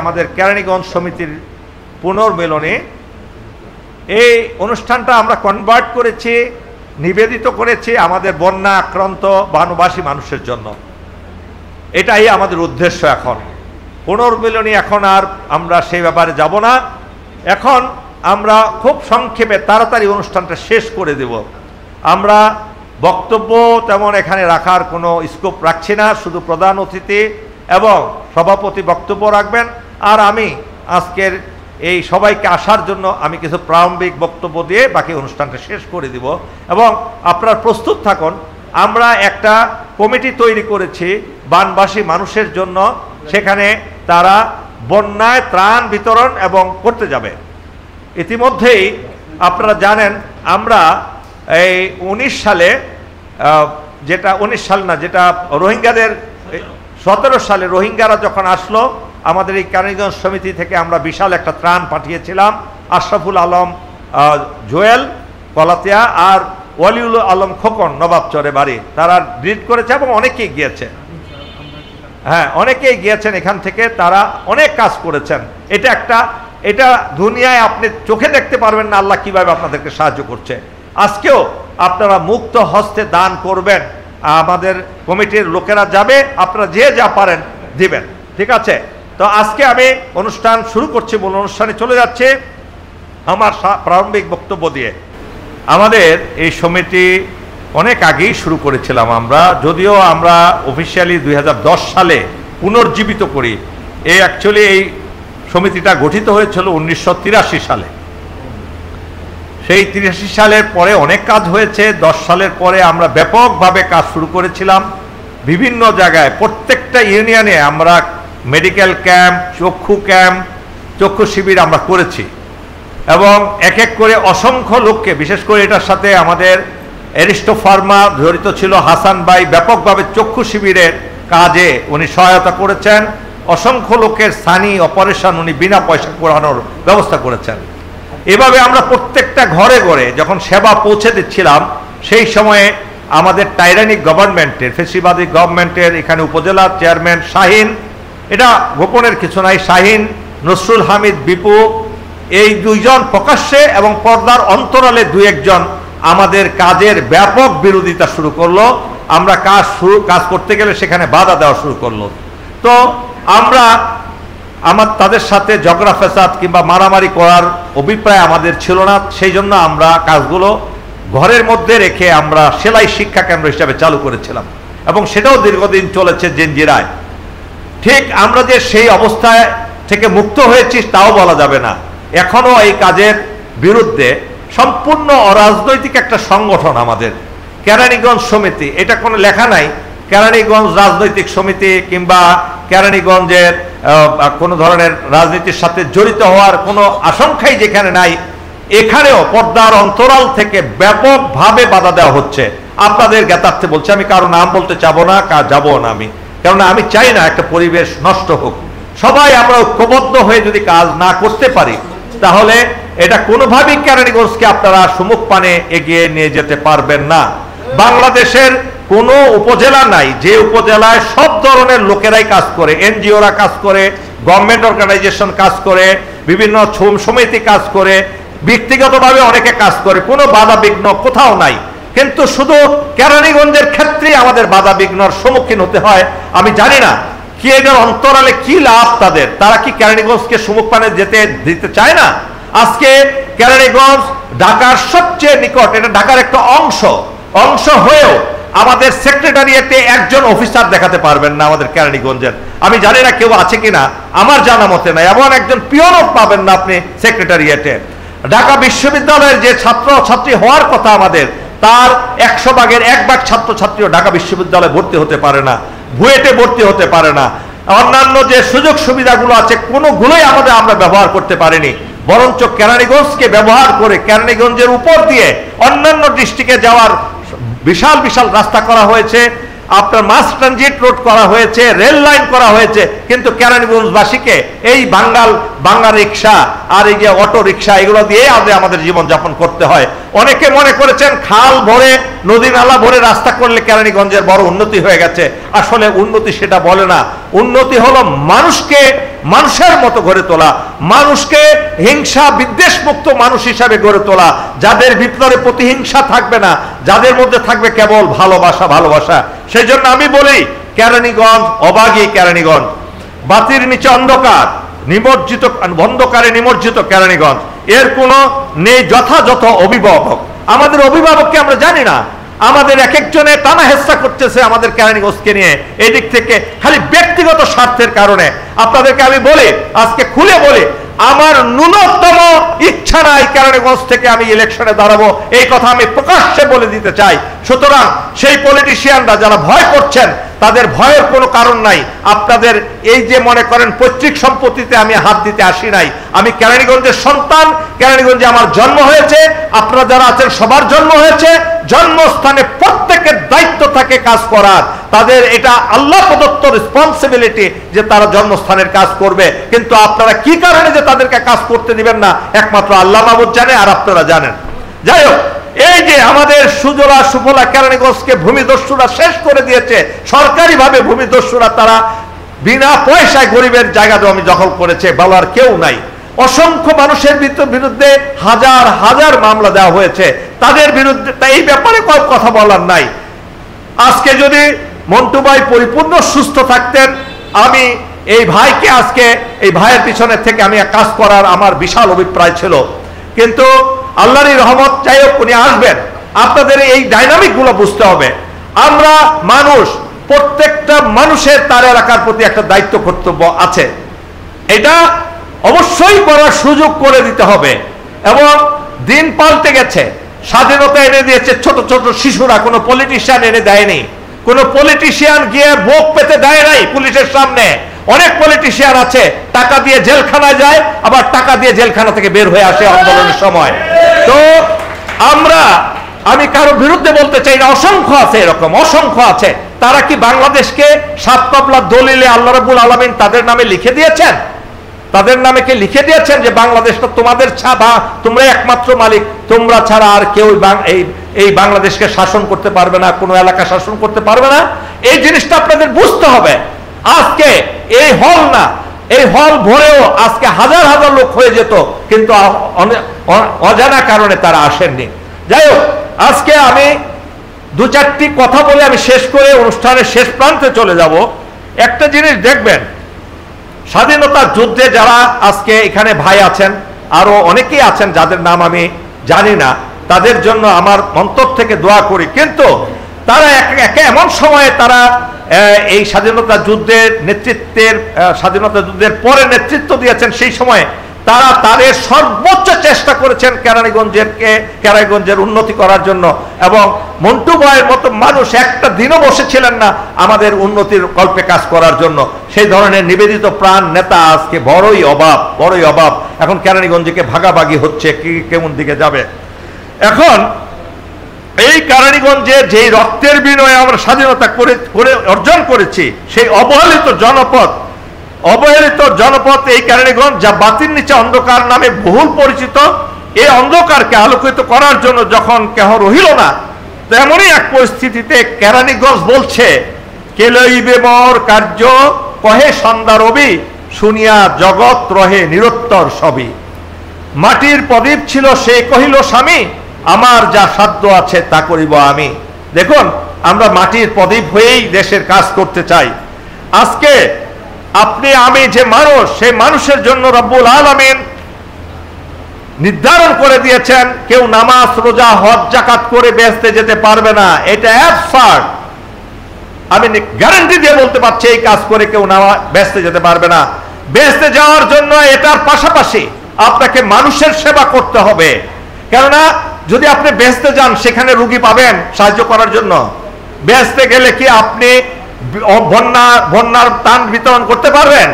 আমাদের কেরানীগঞ্জ সমিতির পুনর্মিলনে এই অনুষ্ঠানটা আমরা কনভার্ট করেছি, নিবেদিত করেছি আমাদের বন্যা আক্রান্ত বানুবাসী মানুষের জন্য। এটাই আমাদের উদ্দেশ্য। এখন পুনর্মিলনী এখন আর আমরা সেই ব্যাপারে যাব না। এখন আমরা খুব সংক্ষেপে তাড়াতাড়ি অনুষ্ঠানটা শেষ করে দেব। আমরা বক্তব্য তেমন এখানে রাখার কোনো স্কোপ রাখছি না, শুধু প্রধান অতিথি এবং সভাপতি বক্তব্য রাখবেন, আর আমি আজকের এই সবাইকে আসার জন্য আমি কিছু প্রারম্ভিক বক্তব্য দিয়ে বাকি অনুষ্ঠানটা শেষ করে দিব। এবং আপনারা প্রস্তুত থাকুন, আমরা একটা কমিটি তৈরি করেছি বানবাসী মানুষের জন্য, সেখানে তারা বন্যায় ত্রাণ বিতরণ এবং করতে যাবে। ইতিমধ্যেই আপনারা জানেন আমরা এই 19 সালে যেটা 19 সাল না, যেটা রোহিঙ্গাদের 17 সালে রোহিঙ্গারা যখন আসলো আমাদের এই কেরানীগঞ্জ সমিতি থেকে আমরা বিশাল একটা ত্রাণ পাঠিয়েছিলাম। আশরাফুল আলম জোয়েল কলাতিয়া আর ওয়ালিউল আলম খোকন নবাবচরে বাড়ি, তারা লিড করেছে এবং অনেকেই গিয়েছে। হ্যাঁ, অনেকেই গিয়েছেন এখান থেকে, তারা অনেক কাজ করেছেন। এটা দুনিয়ায় আপনি চোখে দেখতে পারবেন না আল্লাহ কিভাবে আপনাদেরকে সাহায্য করছে। আজকেও আপনারা মুক্ত হস্তে দান করবেন, আমাদের কমিটির লোকেরা যাবে, আপনারা যে যা পারেন দিবেন, ঠিক আছে? তো আজকে আমি অনুষ্ঠান শুরু করছি, মূল অনুষ্ঠানে চলে যাচ্ছে আমার প্রারম্ভিক বক্তব্য দিয়ে। আমাদের এই সমিতি অনেক আগেই শুরু করেছিলাম আমরা, যদিও আমরা অফিসিয়ালি 2010 সালে পুনর্জীবিত করি। অ্যাকচুয়ালি এই সমিতিটা গঠিত হয়েছিল 1983 সালে। সেই 83 সালের পরে অনেক কাজ হয়েছে। 10 সালের পরে আমরা ব্যাপকভাবে কাজ শুরু করেছিলাম বিভিন্ন জায়গায়। প্রত্যেকটা ইউনিয়নে আমরা মেডিকেল ক্যাম্প, চক্ষু শিবির আমরা করেছি এবং এক এক করে অসংখ্য লোককে, বিশেষ করে এটার সাথে আমাদের এরিস্টো ফার্মা জড়িত ছিল, হাসান ভাই ব্যাপকভাবে চক্ষু শিবিরের কাজে উনি সহায়তা করেছেন। অসংখ্য লোকের স্থানীয় অপারেশন উনি বিনা পয়সা করানোর ব্যবস্থা করেছেন। এভাবে আমরা প্রত্যেকটা ঘরে ঘরে যখন সেবা পৌঁছে দিচ্ছিলাম, সেই সময়ে আমাদের টাইরানিক গভর্নমেন্টের, ফেসিবাদী গভর্নমেন্টের এখানে উপজেলা চেয়ারম্যান শাহিন, এটা গোপনের কিছু নাই, শাহিন, নসরুল হামিদ বিপু, এই দুইজন প্রকাশ্যে এবং পর্দার অন্তরালে দুই একজন আমাদের কাজের ব্যাপক বিরোধিতা শুরু করলো। আমরা কাজ করতে গেলে সেখানে বাধা দেওয়া শুরু করলো। তো আমরা তাদের সাথে ঝগড়া ফেসাদ কিংবা মারামারি করার অভিপ্রায় আমাদের ছিল না। সেই জন্য আমরা কাজগুলো ঘরের মধ্যে রেখে আমরা সেলাই শিক্ষা কেন্দ্র হিসাবে চালু করেছিলাম এবং সেটাও দীর্ঘদিন চলেছে জেনজিরায়। ঠিক আমরা যে সেই অবস্থায় থেকে মুক্ত হয়েছি তাও বলা যাবে না। এখনো এই কাজের বিরুদ্ধে সম্পূর্ণ অরাজনৈতিক একটা সংগঠন আমাদের কেরানীগঞ্জ সমিতি। এটা কোনো লেখা নাই কেরানীগঞ্জ রাজনৈতিক সমিতি কিংবা কেরানীগঞ্জের কোনো ধরনের রাজনীতির সাথে জড়িত হওয়ার কোনো আশঙ্কাই যেখানে নাই, এখানেও পর্দার অন্তরাল থেকে ব্যাপকভাবে বাধা দেওয়া হচ্ছে। আপনাদের জ্ঞাতার্থে বলছি, আমি কারো নাম বলতে চাবো না, যাবো না আমি, কেননা আমি চাই না একটা পরিবেশ নষ্ট হোক। সবাই আমরা ঐক্যবদ্ধ হয়ে যদি কাজ না করতে পারি তাহলে এটা কোনোভাবেই কেরানীগঞ্জকে আপনারা সুমুখ পানে এগিয়ে নিয়ে যেতে পারবেন না। বাংলাদেশের কোনো উপজেলা নাই যে উপজেলায় সব ধরনের লোকেরাই কাজ করে, এনজিওরা কাজ করে, গভর্নমেন্ট অর্গানাইজেশন কাজ করে, বিভিন্ন সমিতি কাজ করে, ব্যক্তিগতভাবে অনেকে কাজ করে, কোনো বাধা বিঘ্ন কোথাও নাই। কিন্তু শুধু কেরানীগঞ্জের ক্ষেত্রে আমাদের বাধা বিঘ্নর সম্মুখীন হতে হয়। আমি জানি না কি এদের অন্তরালে কি লাভ তাদের, তারা কি কেরানীগঞ্জকে সুমুখ পানে যেতে দিতে চায় না? আজকে কেরানীগঞ্জ ঢাকার সবচেয়ে নিকট, এটা ঢাকার একটা অংশ হয়েও আমাদের সেক্রেটারিয়েটে একজন অফিসার দেখাতে পারবেন না আমাদের কেরানীগঞ্জের। আমি জানি না কেউ আছে কিনা, আমার জানা মতে নাই। এমন একজন পিয়নও পাবেন না আপনি সেক্রেটারিয়েটে। ঢাকা বিশ্ববিদ্যালয়ের যে ছাত্রছাত্রী হওয়ার কথা আমাদের, তার 100 ভাগের 1 ভাগ ছাত্রছাত্রীও ঢাকা বিশ্ববিদ্যালয়ে ভর্তি হতে পারে না, বুয়েটে ভর্তি হতে পারে না। অন্যান্য যে সুযোগ সুবিধাগুলো আছে কোনোগুলোই আমরা ব্যবহার করতে পারিনি, বরঞ্চ কেরানীগঞ্জকে ব্যবহার করে কেরানীগঞ্জের উপর দিয়ে অন্যান্য ডিস্ট্রিক্টে যাওয়ার বিশাল বিশাল রাস্তা করা হয়েছে, আপনার মাস ট্রানজিট রোড করা হয়েছে, রেল লাইন করা হয়েছে। কিন্তু কেরানীগঞ্জবাসীকে এই বাংলা রিক্সা আর এই যে অটো রিক্সা এগুলো দিয়ে আমাদের জীবনযাপন করতে হয়। অনেকে মনে করেছেন খাল ভরে, নদী নালা ভরে রাস্তা করলে কেরানীগঞ্জের বড় উন্নতি হয়ে গেছে। আসলে উন্নতি সেটা বলে না। উন্নতি হলো মানুষকে মানুষের মতো গড়ে তোলা, মানুষকে হিংসা বিদ্বেষ মুক্ত মানুষ হিসাবে গড়ে তোলা, যাদের ভিতরে প্রতিহিংসা থাকবে না, যাদের মধ্যে থাকবে কেবল ভালোবাসা ভালোবাসা। সেই জন্য আমি বলি কেরানীগঞ্জ অবাগী কেরানীগঞ্জ, বাতির নিচে অন্ধকার, নিমজ্জিত অন্ধকারে নিমজ্জিত কেরানীগঞ্জ, এর কোনো নেই যথাযথ অভিভাবক। আমাদের অভিভাবককে আমরা জানি না, আমাদের এক একজনে টানা হেচ্ছা করতেছে আমাদের কেরানীগঞ্জকে নিয়ে, এই দিক থেকে খালি ব্যক্তিগত স্বার্থের কারণে। আপনাদেরকে আমি বলি, আজকে খুলে বলি, আমার ন্যূনতম ইচ্ছা নাই কেরানীগঞ্জ থেকে আমি ইলেকশনে দাঁড়াবো, এই কথা আমি প্রকাশ্যে বলে দিতে চাই। সুতরাং সেই পলিটিশিয়ানরা যারা ভয় করছেন, তাদের ভয়ের কোনো কারণ নাই। আপনাদের এই যে মনে করেন পৈতৃক সম্পত্তিতে আমি হাত দিতে আসি নাই, আমি কেরানীগঞ্জের সন্তান, কেরানীগঞ্জে আমার জন্ম হয়েছে, আপনারা যারা আছেন সবার জন্ম হয়েছে। জন্মস্থানে প্রত্যেকের দায়িত্ব থাকে কাজ করার, তাদের এটা আল্লাহ প্রদত্ত রেসপন্সিবিলিটি যে তারা জন্মস্থানের কাজ করবে। কিন্তু আপনারা কি কারণে যে তাদেরকে কাজ করতে দিবেন না, একমাত্র আল্লাহ মাবুদ জানে, আর আপনারা জানেন। যাই হোক, এই যে আমাদের সুজলা সুফলা কেরানীগঞ্জকে ভূমিদস্যুরা শেষ করে দিয়েছে, সরকারিভাবে ভূমিদস্যুরা তারা বিনা পয়সায় গরিবের জায়গা জমি দখল করেছে, বলার কেউ নাই। অসংখ্য মানুষের বিরুদ্ধে হাজার হাজার মামলা দেওয়া হয়েছে, তাদের বিরুদ্ধে এই ব্যাপারে কোনো কথা বলার নাই। আজকে যদি মন্টু ভাই পরিপূর্ণ সুস্থ থাকতেন, আমি এই ভাইকে আজকে এই ভাইয়ের পিছনে থেকে আমি কাজ করার আমার বিশাল অভিপ্রায় ছিল। কিন্তু আল্লাহরই রহমত, যাই হোক উনি আসবেন। আপনাদের এই ডাইনামিক গুলো বুঝতে হবে। আমরা মানুষ, প্রত্যেকটা মানুষের তার এলাকার প্রতি একটা দায়িত্ব কর্তব্য আছে, এটা অবশ্যই করার সুযোগ করে দিতে হবে। এবং দিন পাল্টে গেছে, স্বাধীনতা এনে দিয়েছে ছোট ছোট শিশুরা, কোনো পলিটিশিয়ান এনে দেয়নি। কোনো পলিটিশিয়ান গিয়ে বুক পেতে দেয় নাই পুলিশের সামনে। অনেক পলিটিশিয়ান আছে টাকা দিয়ে জেলখানায় যায়, আবার টাকা দিয়ে জেলখানা থেকে বের হয়ে আসে আন্দোলনের সময়। তো আমি কারো বিরুদ্ধে বলতে চাই না, অসংখ্য আছে, এরকম অসংখ্য আছে। তারা কি বাংলাদেশকে সাত পাবলা দলিলে আল্লাহ রাব্বুল আলামিন তাদের নামে লিখে দিয়েছেন? তাদের নামে কে লিখে দিয়েছেন যে বাংলাদেশটা তোমাদের ছাড়া, তোমরা একমাত্র মালিক, তোমরা ছাড়া আর কেউ এই বাংলাদেশকে শাসন করতে পারবে না, কোনো এলাকা শাসন করতে পারবে না? এই জিনিসটা আপনাদের বুঝতে হবে। আজকে এই হল না, এই হল ভরেও আজকে হাজার হাজার লোক হয়ে যেত, কিন্তু অজানা কারণে তারা আসেননি। যাই হোক, আজকে আমি দু চারটি কথা বলে আমি শেষ করে অনুষ্ঠানের শেষ প্রান্তে চলে যাব। একটা জিনিস দেখবেন, স্বাধীনতার যুদ্ধে যারা আজকে এখানে ভাই আছেন, আরো অনেকেই আছেন যাদের নাম আমি জানি না, তাদের জন্য আমার অন্তর থেকে দোয়া করি। কিন্তু তারা এমন সময়ে তারা এই স্বাধীনতা যুদ্ধের স্বাধীনতা যুদ্ধের পরে নেতৃত্ব দিয়েছেন, সেই সময় তারা তাদের সর্বোচ্চ চেষ্টা করেছেন কেরানীগঞ্জের উন্নতি করার জন্য। এবং মন্টু ভাইয়ের মতো মানুষ একটা দিনও বসেছিলেন না আমাদের উন্নতির কল্পে কাজ করার জন্য। সেই ধরনের নিবেদিত প্রাণ নেতা আজকে বড়ই অভাব। এখন কেরানীগঞ্জকে ভাগাভাগি হচ্ছে, কি কেমন দিকে যাবে। এখন এই কেরানীগঞ্জে যে রক্তের বিনিময়ে আমরা স্বাধীনতা করে অর্জন করেছি, সেই অবহেলিত জনপদ এই কেরানীগঞ্জ, যা বাতির নিচে অন্ধকার নামে বহুল পরিচিত, এই অন্ধকারকে আলোকিত করার জন্য যখন কেহ রহিল না, তেমনই এক পরিস্থিতিতে কেরানীগঞ্জ বলছে, কে লইবে মোর কার্য কহে সন্ধ্যা রবি, শুনিয়া জগৎ রহে নিরুত্তর সবই। মাটির প্রদীপ ছিল সে কহিল স্বামী, আমার যা সাধ্য আছে তা করিব আমি। দেখুন, আমরা মাটির প্রদীপ হয়েই দেশের কাজ করতে চাই। আজকে আপনি আমি যে মানুষ, সেই মানুষের জন্য রব্বুল আলামিন নির্ধারণ করে দিয়েছেন, কেউ নামাজ রোজা হজ যাকাত করে বেহেশতে যেতে পারবে না। এটা অ্যাবসার্ড, আমি গ্যারান্টি দিয়ে বলতে পারছি, এই কাজ করে কেউ বেহেশতে যেতে পারবে না। বেহেশতে যাওয়ার জন্য এটার পাশাপাশি আপনাকে মানুষের সেবা করতে হবে। কেননা যদি আপনি বেহেশতে যান, সেখানে রুগী পাবেন সাহায্য করার জন্য। বেহেশতে গেলে কি আপনি বন্যার ত্রাণ বিতরণ করতে পারবেন?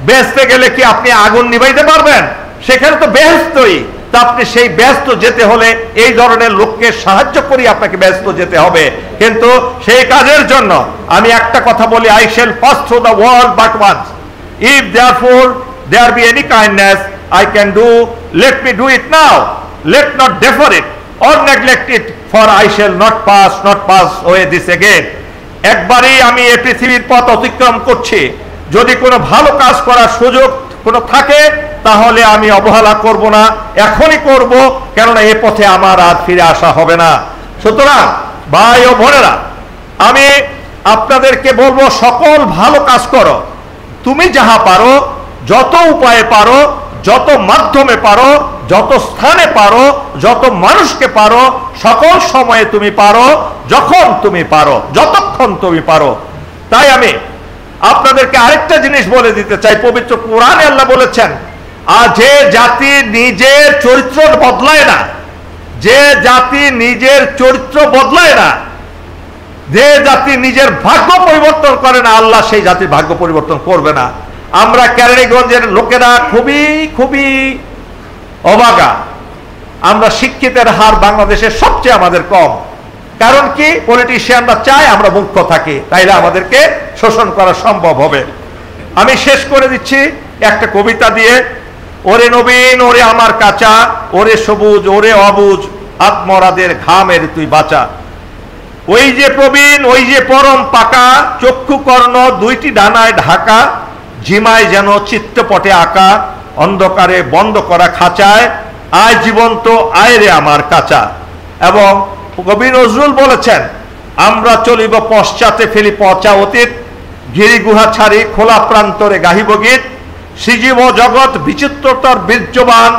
বেহেশতে গেলে কি আপনি আগুন নিভাইতে পারবেন? সেখানে তো বেহেশতই। তা আপনি সেই বেহেশত যেতে হলে এই ধরনের লোককে সাহায্য করি আপনাকে বেহেশত যেতে হবে। কিন্তু সেই কাজের জন্য আমি একটা কথা বলি, I shall pass through the world but once. If therefore there be any kindness I can do, let me do it now. Let not defer it or neglect it, for I shall not pass away this again. একবারই আমি এই পৃথিবীর পথ অতিক্রম করছি, যদি কোনো ভালো কাজ করার সুযোগ কোনো থাকে তাহলে আমি অবহেলা করব না, এখনই করব, কেননা এ পথে আমার আর ফিরে আসা হবে না। সুতরাং ভাই ও বোনেরা, আমি আপনাদেরকে বলবো, সকল ভালো কাজ করো, তুমি যাহা পারো, যত উপায়ে পারো, যত মাধ্যমে পারো, যত স্থানে পারো, যত মানুষকে পারো, সকল সময়ে তুমি পারো, যখন তুমি পারো, যতক্ষণ তুমি পারো। তাই আমি আপনাদেরকে আরেকটা জিনিস বলে দিতে চাই। পবিত্র কোরআনে আল্লাহ বলেছেন, আর যে জাতি নিজের চরিত্র বদলায় না, যে জাতি নিজের চরিত্র বদলায় না, যে জাতি নিজের ভাগ্য পরিবর্তন করে না, আল্লাহ সেই জাতির ভাগ্য পরিবর্তন করবে না। আমরা কেরানীগঞ্জের লোকেরা খুবই খুবই অবাগা। আমরা শিক্ষিতের হার বাংলাদেশের সবচেয়ে আমাদের কম। কারণ কি? পলিটিশিয়ানরা চায় আমরা মূর্খ থাকি, তাইলে আমাদেরকে শোষণ করা সম্ভব হবে। আমি শেষ করে দিচ্ছি একটা কবিতা দিয়ে। ওরে নবীন, ওরে আমার কাঁচা, ওরে সবুজ, ওরে অবুজ, আত্মরাদের ঘামের তুই বাঁচা। ওই যে প্রবীণ, ওই যে পরম পাকা, চক্ষু কর্ণ দুইটি ডানায় ঢাকা, ঝিমায় যেন চিত্রপটে আঁকা, অন্ধকারে বন্ধ করা খাঁচায়, আয় জীবন্ত আয় রে আমার কাঁচা। এবং কবি নজরুল বলেছেন, আমরা চলিব পশ্চাতে ফেলি পচা অতীত, গিরি গুহা ছাড়ি খোলা প্রান্তরে গাহিব গীত, সৃজীব জগৎ বিচিত্রতার বীর্যবান,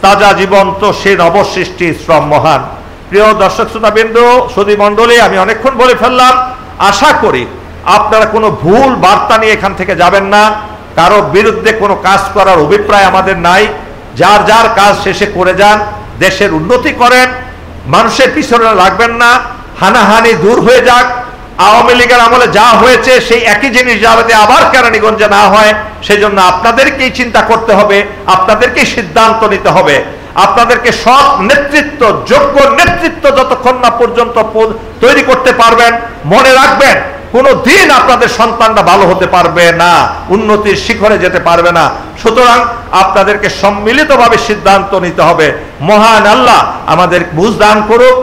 তাজা জীবন্ত সে নবসৃষ্টি শ্রম মহান। প্রিয় দর্শক শ্রোতাবৃন্দ, সুধী মণ্ডলী, আমি অনেকক্ষণ বলে ফেললাম। আশা করি আপনারা কোনো ভুল বার্তা নিয়ে এখান থেকে যাবেন না। কারো বিরুদ্ধে কোনো কাজ করার অভিপ্রায় আমাদের নাই। যার যার কাজ শেষে করে যান, দেশের উন্নতি করেন, মানুষের পিছনে লাগবেন না। হানাহানি দূর হয়ে যাক। আওয়ামী লীগের আমলে যা হয়েছে সেই একই জিনিস যাতে আবার কেরানীগঞ্জে না হয়, সেজন্য আপনাদেরকেই চিন্তা করতে হবে, আপনাদেরকেই সিদ্ধান্ত নিতে হবে। আপনাদেরকে সৎ নেতৃত্ব, যোগ্য নেতৃত্ব যতক্ষণ না পর্যন্ত তৈরি করতে পারবেন, মনে রাখবেন কোনো দিন আপনাদের সন্তানরা ভালো হতে পারবে না, উন্নতির শিখরে যেতে পারবে না। সুতরাং আপনাদেরকে সম্মিলিতভাবে সিদ্ধান্ত নিতে হবে। মহান আল্লাহ আমাদের বুঝ দান করুক।